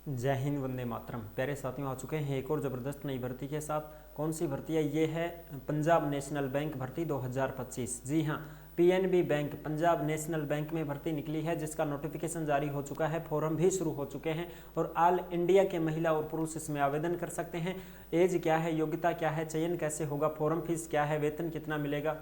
जय हिंद, वंदे मातरम। प्यारे साथियों, आ चुके हैं एक और ज़बरदस्त नई भर्ती के साथ। कौन सी भर्ती है? ये है पंजाब नेशनल बैंक भर्ती 2025। जी हाँ, PNB bank, Punjab national bank में भर्ती निकली है, जिसका नोटिफिकेशन जारी हो चुका है, फॉर्म भी शुरू हो चुके हैं और ऑल इंडिया के महिला और पुरुष इसमें आवेदन कर सकते हैं। एज क्या है, योग्यता क्या है, चयन कैसे होगा, फॉर्म फीस क्या है, वेतन कितना मिलेगा,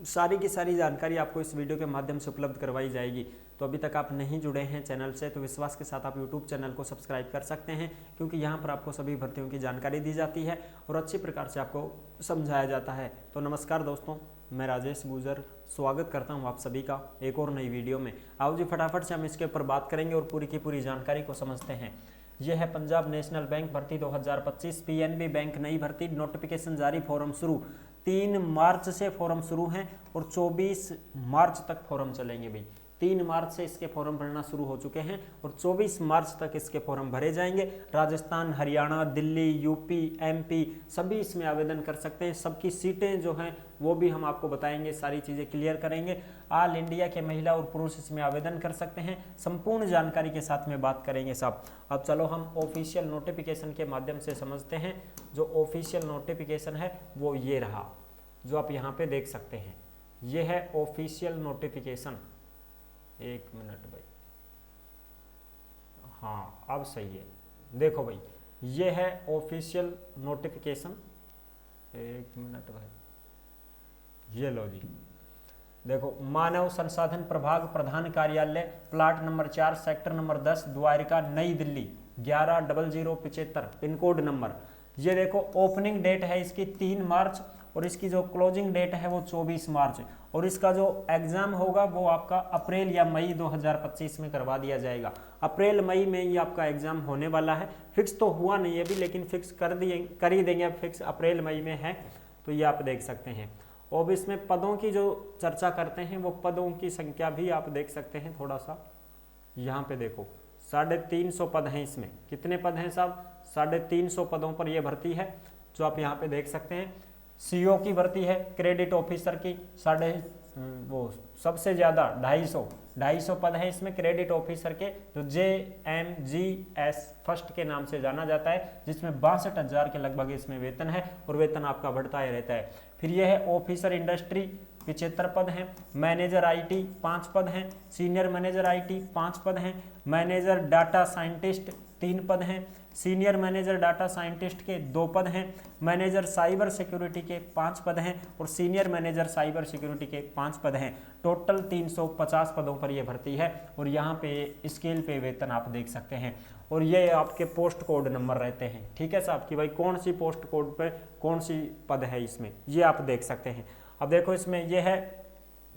सारी की सारी जानकारी आपको इस वीडियो के माध्यम से उपलब्ध करवाई जाएगी। तो अभी तक आप नहीं जुड़े हैं चैनल से तो विश्वास के साथ आप यूट्यूब चैनल को सब्सक्राइब कर सकते हैं, क्योंकि यहाँ पर आपको सभी भर्तियों की जानकारी दी जाती है और अच्छी प्रकार से आपको समझाया जाता है। तो नमस्कार दोस्तों, मैं राजेश गुजर स्वागत करता हूँ आप सभी का एक और नई वीडियो में। आओ जी, फटाफट से हम इसके ऊपर बात करेंगे और पूरी की पूरी जानकारी को समझते हैं। यह है पंजाब नेशनल बैंक भर्ती 2025, पीएनबी बैंक नई भर्ती, नोटिफिकेशन जारी, फॉर्म शुरू। 3 मार्च से फॉर्म शुरू हैं और 24 मार्च तक फॉर्म चलेंगे भाई। 3 मार्च से इसके फॉर्म भरना शुरू हो चुके हैं और 24 मार्च तक इसके फॉर्म भरे जाएंगे। राजस्थान, हरियाणा, दिल्ली, यूपी, एमपी सभी इसमें आवेदन कर सकते हैं। सबकी सीटें जो हैं वो भी हम आपको बताएंगे, सारी चीज़ें क्लियर करेंगे। ऑल इंडिया के महिला और पुरुष इसमें आवेदन कर सकते हैं, संपूर्ण जानकारी के साथ में बात करेंगे साहब। अब चलो हम ऑफिशियल नोटिफिकेशन के माध्यम से समझते हैं। जो ऑफिशियल नोटिफिकेशन है वो ये रहा, जो आप यहाँ पे देख सकते हैं। ये है ऑफिशियल नोटिफिकेशन। एक मिनट भाई, हाँ अब सही है। देखो भाई, ये है ऑफिशियल नोटिफिकेशन। एक मिनट भाई, ये लो जी, देखो, मानव संसाधन प्रभाग, प्रधान कार्यालय, plot number 4, sector number 10, Dwarka, New Delhi 110075, pin code number. ये देखो, ओपनिंग डेट है इसकी 3 मार्च और इसकी जो क्लोजिंग डेट है वो 24 मार्च और इसका जो एग्जाम होगा वो आपका अप्रैल या मई 2025 में करवा दिया जाएगा। अप्रैल मई में ही आपका एग्जाम होने वाला है। फिक्स तो हुआ नहीं अभी, लेकिन फिक्स कर ही देंगे। अब फिक्स अप्रैल मई में है, तो ये आप देख सकते हैं। और इसमें पदों की जो चर्चा करते हैं वो पदों की संख्या भी आप देख सकते हैं। थोड़ा सा यहाँ पे देखो, 350 पद हैं इसमें। कितने पद हैं साहब? 350 पदों पर यह भर्ती है, जो आप यहाँ पे देख सकते हैं। सीओ की भर्ती है, क्रेडिट ऑफिसर की सबसे ज्यादा 250 पद है इसमें क्रेडिट ऑफिसर के, जो JMGS फर्स्ट के नाम से जाना जाता है, जिसमें 62,000 के लगभग इसमें वेतन है और वेतन आपका बढ़ता ही रहता है। फिर यह है ऑफिसर इंडस्ट्री, 75 पद हैं। मैनेजर IT 5 पद हैं। सीनियर मैनेजर IT 5 पद हैं। मैनेजर डाटा साइंटिस्ट 3 पद हैं। सीनियर मैनेजर डाटा साइंटिस्ट के 2 पद हैं। मैनेजर साइबर सिक्योरिटी के 5 पद हैं और सीनियर मैनेजर साइबर सिक्योरिटी के 5 पद हैं। टोटल 350 पदों पर यह भर्ती है और यहाँ पे स्केल पे वेतन आप देख सकते हैं। और ये आपके पोस्ट कोड नंबर रहते हैं, ठीक है साहब, कि भाई कौन सी पोस्ट कोड पे कौन सी पद है इसमें, ये आप देख सकते हैं। अब देखो, इसमें ये है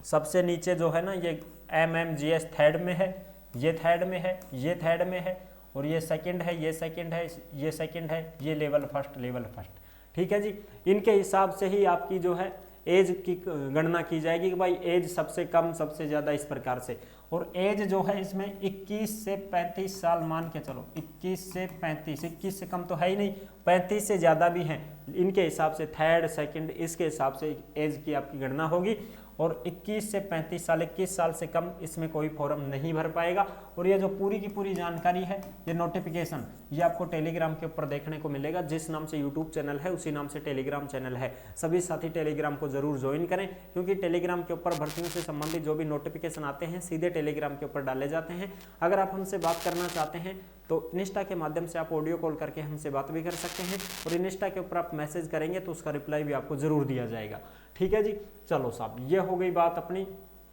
सबसे नीचे जो है ना, ये MMGS थर्ड में है, ये थर्ड में है, ये थर्ड में है और ये सेकंड है, ये सेकंड है, ये सेकंड है, ये लेवल फर्स्ट, ठीक है जी। इनके हिसाब से ही आपकी जो है एज की गणना की जाएगी कि भाई एज सबसे कम सबसे ज़्यादा इस प्रकार से। और एज जो है इसमें 21 से 35 साल मान के चलो, 21 से 35, 21 से कम तो है ही नहीं, 35 से ज़्यादा भी हैं। इनके हिसाब से थर्ड सेकंड इसके हिसाब से एज की आपकी गणना होगी। और 21 से 35 साल, 21 साल से कम इसमें कोई फॉर्म नहीं भर पाएगा। और ये जो पूरी की पूरी जानकारी है, ये नोटिफिकेशन, ये आपको टेलीग्राम के ऊपर देखने को मिलेगा। जिस नाम से यूट्यूब चैनल है उसी नाम से टेलीग्राम चैनल है। सभी साथी टेलीग्राम को जरूर ज्वाइन करें, क्योंकि टेलीग्राम के ऊपर भर्तियों से संबंधित जो भी नोटिफिकेशन आते हैं सीधे टेलीग्राम के ऊपर डाले जाते हैं। अगर आप हमसे बात करना चाहते हैं तो इंस्टा के माध्यम से आप ऑडियो कॉल करके हमसे बात भी कर सकते हैं और इंस्टा के ऊपर आप मैसेज करेंगे तो उसका रिप्लाई भी आपको जरूर दिया जाएगा, ठीक है जी। चलो साहब, ये हो गई बात अपनी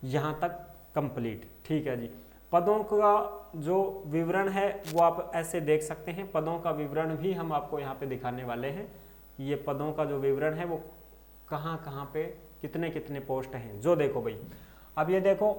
यहाँ तक कंप्लीट, ठीक है जी। पदों का जो विवरण है वो आप ऐसे देख सकते हैं। पदों का विवरण भी हम आपको यहाँ पे दिखाने वाले हैं। ये पदों का जो विवरण है वो कहाँ कहाँ पे कितने कितने पोस्ट हैं, जो देखो भाई। अब ये देखो,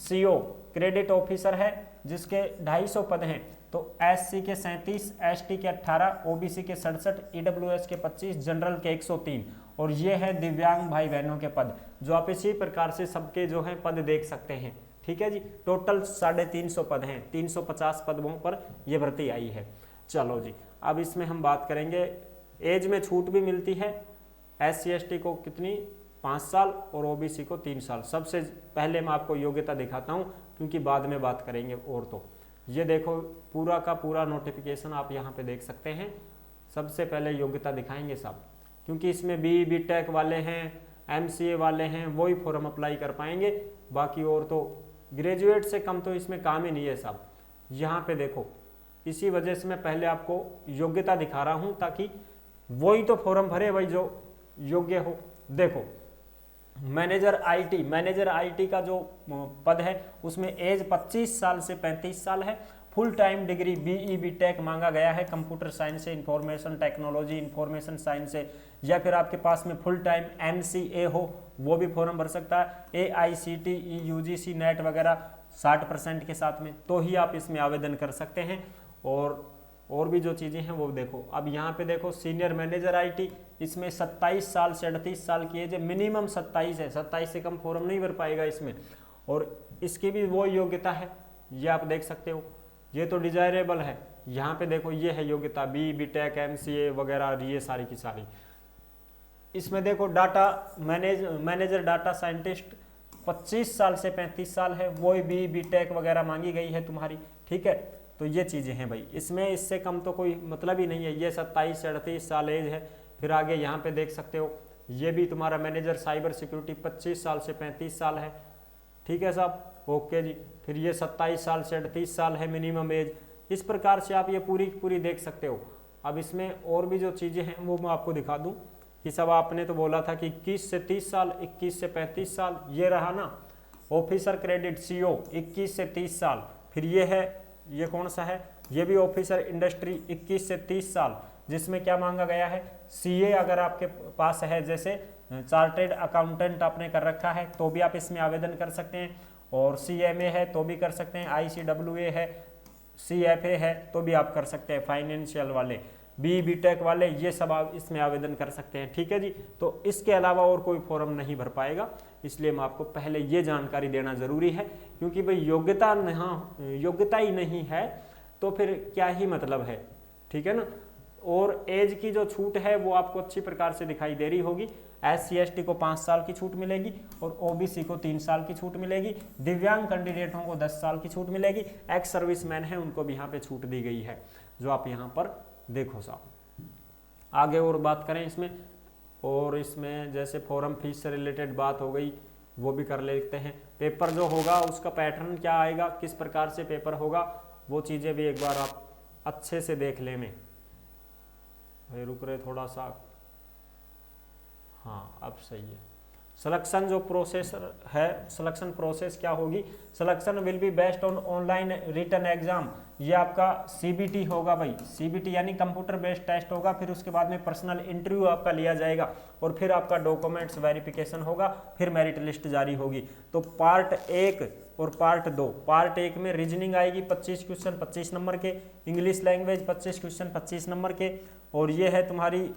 CO क्रेडिट ऑफिसर है, जिसके 250 पद हैं। तो SC के 37, ST के 18, OBC के 67, EWS के 25, जनरल के 103 और ये है दिव्यांग भाई बहनों के पद, जो आप इसी प्रकार से सबके जो है पद देख सकते हैं, ठीक है जी। टोटल 350 पद हैं, 350 पदों पर यह भर्ती आई है। चलो जी, अब इसमें हम बात करेंगे। एज में छूट भी मिलती है। SC ST को कितनी? 5 साल और OBC को 3 साल। सबसे पहले मैं आपको योग्यता दिखाता हूँ, क्योंकि बाद में बात करेंगे और तो ये देखो पूरा का पूरा नोटिफिकेशन आप यहाँ पे देख सकते हैं। सबसे पहले योग्यता दिखाएंगे सब, क्योंकि इसमें बी टेक वाले हैं, MCA वाले हैं, वही फॉर्म अप्लाई कर पाएंगे, बाकी और तो ग्रेजुएट से कम तो इसमें काम ही नहीं है साहब। यहाँ पे देखो, इसी वजह से मैं पहले आपको योग्यता दिखा रहा हूँ ताकि वही तो फॉर्म भरे भाई जो योग्य हो। देखो मैनेजर आईटी का जो पद है उसमें एज 25 साल से 35 साल है। Full time degree BE tech मांगा गया है, कंप्यूटर साइंस से, इंफॉर्मेशन टेक्नोलॉजी, इंफॉर्मेशन साइंस से, या फिर आपके पास में फुल टाइम MCA हो वो भी फॉर्म भर सकता है। AICTE UGC नेट वगैरह 60% के साथ में, तो ही आप इसमें आवेदन कर सकते हैं। और भी जो चीज़ें हैं वो देखो। अब यहाँ पे देखो सीनियर मैनेजर IT, इसमें 27 साल से 38 साल की एज है, मिनिमम 27 है, 27 से कम फॉर्म नहीं भर पाएगा इसमें। और इसकी भी वो योग्यता है, ये आप देख सकते हो, ये तो डिजायरेबल है। यहाँ पे देखो ये है योग्यता BE टेक MCA वगैरह, ये सारी की सारी। इसमें देखो डाटा मैनेजर डाटा साइंटिस्ट 25 साल से 35 साल है, वो BE टेक वगैरह मांगी गई है तुम्हारी, ठीक है। तो ये चीज़ें हैं भाई, इसमें इससे कम तो कोई मतलब ही नहीं है। ये 27 से 38 साल एज है। फिर आगे यहाँ पे देख सकते हो, ये भी तुम्हारा मैनेजर साइबर सिक्योरिटी 25 साल से 35 साल है, ठीक है साहब, ओके जी। फिर ये 27 साल से 38 साल है मिनिमम एज। इस प्रकार से आप ये पूरी देख सकते हो। अब इसमें और भी जो चीज़ें हैं वो मैं आपको दिखा दूँ कि सब आपने तो बोला था कि 21 से 30 साल, 21 से 35 साल, ये रहा ना। ऑफिसर क्रेडिट CO 21 से 30 साल। फिर ये है, ये कौन सा है, ये भी ऑफिसर इंडस्ट्री 21 से 30 साल, जिसमें क्या मांगा गया है, CA अगर आपके पास है, जैसे चार्टेड अकाउंटेंट आपने कर रखा है तो भी आप इसमें आवेदन कर सकते हैं, और CMA है तो भी कर सकते हैं, ICWA है, CFA है तो भी आप कर सकते हैं, फाइनेंशियल वाले, BE टेक वाले, ये सब आप इसमें आवेदन कर सकते हैं, ठीक है जी। तो इसके अलावा और कोई फॉर्म नहीं भर पाएगा, इसलिए मैं आपको पहले ये जानकारी देना जरूरी है, क्योंकि भाई योग्यता ही नहीं है तो फिर क्या ही मतलब है, ठीक है ना। और एज की जो छूट है वो आपको अच्छी प्रकार से दिखाई दे रही होगी। SC/ST को 5 साल की छूट मिलेगी, और OBC को 3 साल की छूट मिलेगी। दिव्यांग कैंडिडेटों को 10 साल की छूट मिलेगी। एक्स सर्विसमैन है उनको भी यहाँ पे छूट दी गई है, जो आप यहाँ पर देखो साहब। आगे और बात करें इसमें, और इसमें जैसे फॉर्म फीस से रिलेटेड बात हो गई, वो भी कर लेते हैं। पेपर जो होगा उसका पैटर्न क्या आएगा, किस प्रकार से पेपर होगा, वो चीज़ें भी एक बार आप अच्छे से देख लें। में भाई रुक रहे थोड़ा सा, हाँ अब सही है। सिलेक्शन जो प्रोसेस है, सिलेक्शन प्रोसेस क्या होगी, selection will be based on online written exam. ये आपका CBT होगा भाई, CBT यानी कंप्यूटर बेस्ड टेस्ट होगा। फिर उसके बाद में पर्सनल इंटरव्यू आपका लिया जाएगा, और फिर आपका डॉक्यूमेंट्स वेरिफिकेशन होगा, फिर मेरिट लिस्ट जारी होगी। तो पार्ट 1 और पार्ट 2, पार्ट 1 में रीजनिंग आएगी 25 क्वेश्चन 25 नंबर के, इंग्लिश लैंग्वेज 25 क्वेश्चन 25 नंबर के, और ये है तुम्हारी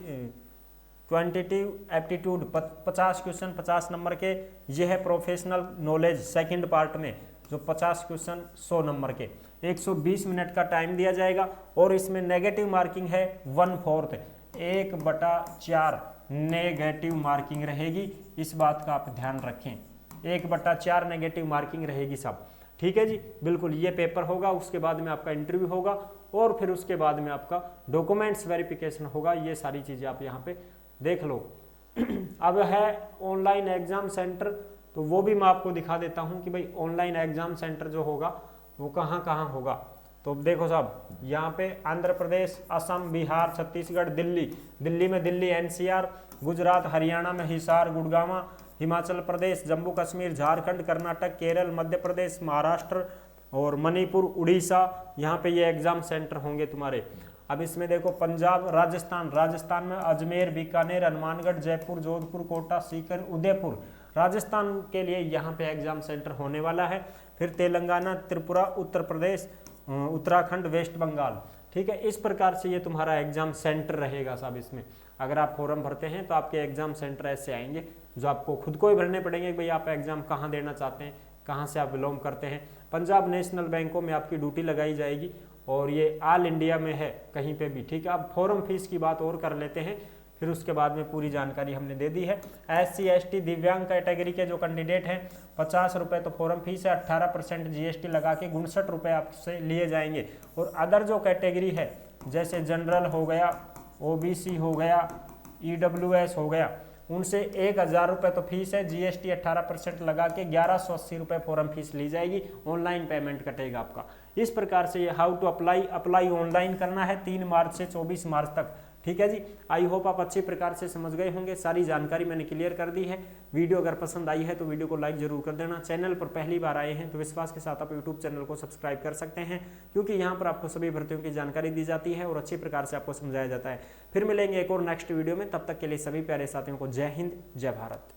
क्वांटिटिव एप्टीट्यूड 50 क्वेश्चन 50 नंबर के। ये है प्रोफेशनल नॉलेज सेकंड पार्ट में, जो 50 क्वेश्चन 100 नंबर के। 120 मिनट का टाइम दिया जाएगा, और इसमें नेगेटिव मार्किंग है 1/4, 1/4 नेगेटिव मार्किंग रहेगी। इस बात का आप ध्यान रखें, 1/4 नेगेटिव मार्किंग रहेगी सब, ठीक है जी। बिल्कुल ये पेपर होगा, उसके बाद में आपका इंटरव्यू होगा, और फिर उसके बाद में आपका डॉक्यूमेंट्स वेरिफिकेशन होगा। ये सारी चीज़ें आप यहाँ पे देख लो। अब है ऑनलाइन एग्जाम सेंटर, तो वो भी मैं आपको दिखा देता हूँ कि भाई ऑनलाइन एग्जाम सेंटर जो होगा वो कहाँ कहाँ होगा। तो देखो साहब, यहाँ पे आंध्र प्रदेश, असम, बिहार, छत्तीसगढ़, दिल्ली में दिल्ली NCR, गुजरात, हरियाणा में हिसार, गुड़गांव, हिमाचल प्रदेश, जम्मू कश्मीर, झारखंड, कर्नाटक, केरल, मध्य प्रदेश, महाराष्ट्र और मणिपुर, उड़ीसा, यहाँ पे ये एग्जाम सेंटर होंगे तुम्हारे। अब इसमें देखो पंजाब, राजस्थान में अजमेर, बीकानेर, हनुमानगढ़, जयपुर, जोधपुर, कोटा, सीकर, उदयपुर, राजस्थान के लिए यहाँ पे एग्जाम सेंटर होने वाला है। फिर तेलंगाना, त्रिपुरा, उत्तर प्रदेश, उत्तराखंड, वेस्ट बंगाल, ठीक है। इस प्रकार से ये तुम्हारा एग्जाम सेंटर रहेगा साहब। इसमें अगर आप फॉर्म भरते हैं तो आपके एग्जाम सेंटर ऐसे आएंगे, जो आपको खुद को ही भरने पड़ेंगे कि भाई आप एग्जाम कहाँ देना चाहते हैं, कहाँ से आप बिलोंग करते हैं। पंजाब नेशनल बैंकों में आपकी ड्यूटी लगाई जाएगी, और ये ऑल इंडिया में है कहीं पे भी, ठीक है। अब फॉर्म फीस की बात और कर लेते हैं फिर उसके बाद में पूरी जानकारी हमने दे दी है। SC ST दिव्यांग कैटेगरी के जो कैंडिडेट हैं 50 रुपये तो फॉर्म फीस है, 18% GST लगा के 59 रुपये आपसे लिए जाएंगे। और अदर जो कैटेगरी है जैसे जनरल हो गया, OBC हो गया, EWS हो गया, उनसे 1000 रुपये तो फीस है, GST 18% लगा के 1180 रुपये फॉर्म फीस ली जाएगी, ऑनलाइन पेमेंट कटेगा आपका। इस प्रकार से ये हाउ टू अप्लाई ऑनलाइन करना है 3 मार्च से 24 मार्च तक। ठीक है जी, आई होप आप अच्छी प्रकार से समझ गए होंगे, सारी जानकारी मैंने क्लियर कर दी है। वीडियो अगर पसंद आई है तो वीडियो को लाइक जरूर कर देना। चैनल पर पहली बार आए हैं तो विश्वास के साथ आप यूट्यूब चैनल को सब्सक्राइब कर सकते हैं, क्योंकि यहाँ पर आपको सभी भर्तियों की जानकारी दी जाती है और अच्छी प्रकार से आपको समझाया जाता है। फिर मिलेंगे एक और नेक्स्ट वीडियो में, तब तक के लिए सभी प्यारे साथियों को जय हिंद, जय भारत।